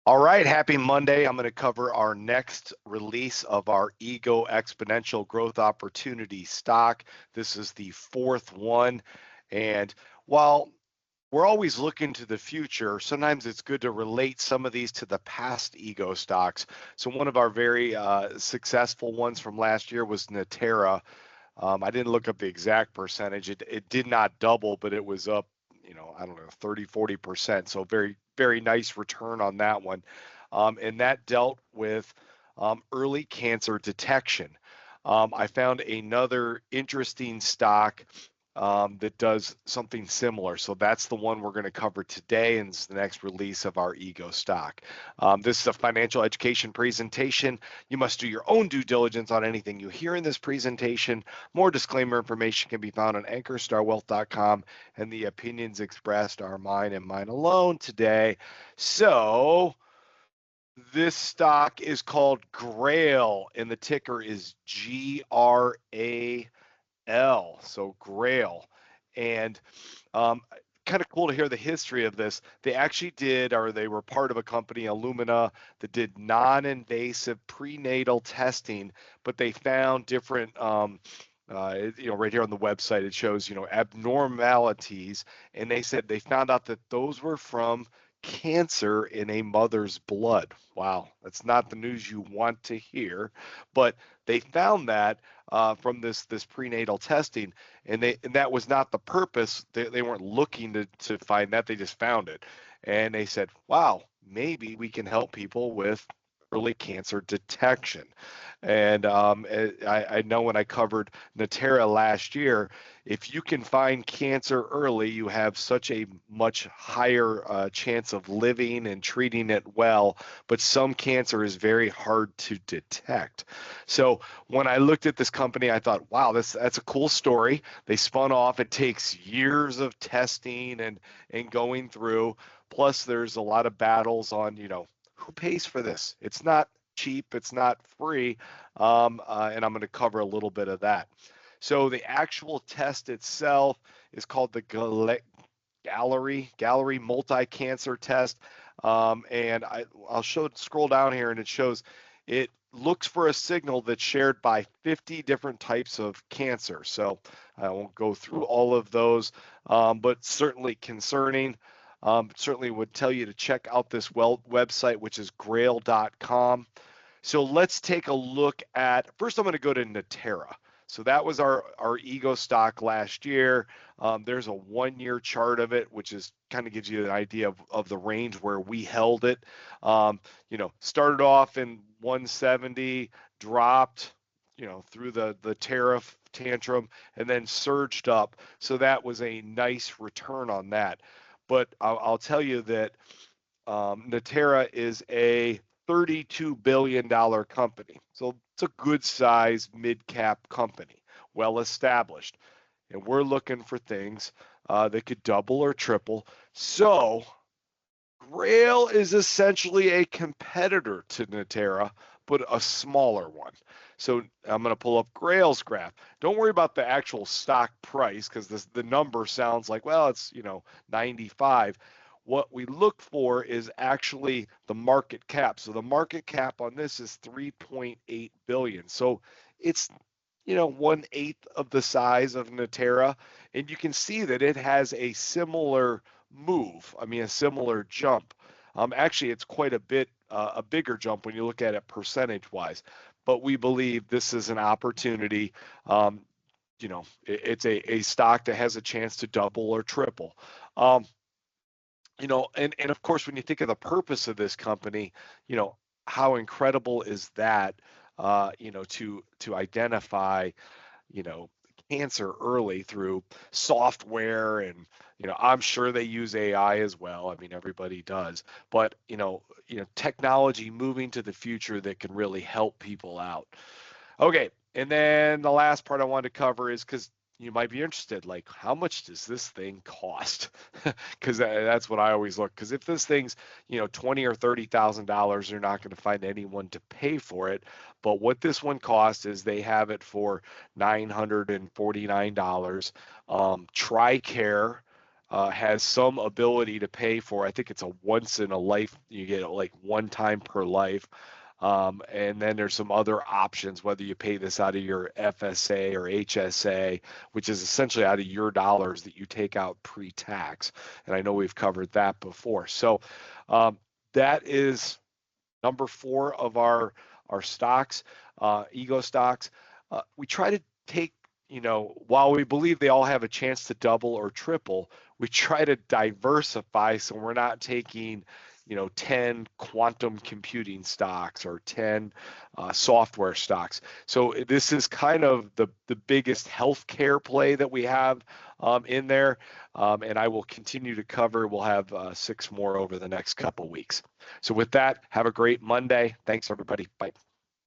All right, happy Monday. I'm going to cover our next release of our Ego Exponential Growth Opportunity stock. This is the fourth one. And while we're always looking to the future, sometimes it's good to relate some of these to the past Ego stocks. So one of our very successful ones from last year was Natera. I didn't look up the exact percentage. It did not double, but it was up, I don't know, 30, 40%. So very, very nice return on that one. And that dealt with early cancer detection. I found another interesting stock that does something similar. So that's the one we're going to cover today, and it's the next release of our Ego stock. This is a financial education presentation. You must do your own due diligence on anything you hear in this presentation. More disclaimer information can be found on ankerstarwealth.com, and the opinions expressed are mine and mine alone today. So this stock is called Grail, and the ticker is GRAL. So Grail. And kind of cool to hear the history of this. They actually did, or they were part of a company, Illumina, that did non-invasive prenatal testing, but they found different, right here on the website, it shows, abnormalities. And they said they found out that those were from cancer in a mother's blood. Wow, that's not the news you want to hear, but they found that from this prenatal testing, and that was not the purpose. They weren't looking to find that. They just found it, and they said, wow, maybe we can help people with early cancer detection. And I know when I covered Natera last year, if you can find cancer early, you have such a much higher chance of living and treating it well. But some cancer is very hard to detect. So when I looked at this company, I thought, wow, that's a cool story. They spun off. It takes years of testing and going through. Plus, there's a lot of battles on, who pays for this? It's not cheap. It's not free. And I'm going to cover a little bit of that. So the actual test itself is called the Gallery multi-cancer test. And I'll scroll down here, and it shows it looks for a signal that's shared by 50 different types of cancer. So I won't go through all of those, but certainly concerning. Certainly would tell you to check out this website, which is grail.com. So let's take a look at, first I'm going to go to Natera. So that was our Ego stock last year. There's a 1-year chart of it, which is kind of gives you an idea of the range where we held it. Started off in 170, dropped, through the tariff tantrum, and then surged up. So that was a nice return on that. But I'll tell you that Natera is a $32 billion company. So it's a good size mid-cap company, well established. And we're looking for things that could double or triple. So Grail is essentially a competitor to Natera, but a smaller one. So I'm going to pull up Grail's graph. Don't worry about the actual stock price, because the number sounds like, well, it's 95. What we look for is actually the market cap. So the market cap on this is 3.8 billion. So it's 1/8 of the size of Natera, and you can see that it has a similar move. A similar jump. Actually, it's quite a bit a bigger jump when you look at it percentage-wise. But we believe this is an opportunity. It's a stock that has a chance to double or triple. And of course, when you think of the purpose of this company, how incredible is that, to identify, cancer early through software, and, I'm sure they use AI as well. Everybody does, but, technology moving to the future that can really help people out. Okay. And then the last part I wanted to cover is, because you might be interested, like, how much does this thing cost? Because that's what I always look. Because if this thing's, $20,000 or $30,000, you're not going to find anyone to pay for it. But what this one costs is they have it for $949. TRICARE has some ability to pay for. I think it's a once in a life. You get it like one time per life. And then there's some other options, whether you pay this out of your FSA or HSA, which is essentially out of your dollars that you take out pre-tax. And I know we've covered that before. So that is number 4 of our stocks, ego stocks. We try to take, while we believe they all have a chance to double or triple, we try to diversify so we're not taking 10 quantum computing stocks or 10 software stocks. So this is kind of the biggest healthcare play that we have in there. And I will continue to cover. We'll have 6 more over the next couple weeks. So with that, have a great Monday. Thanks, everybody. Bye.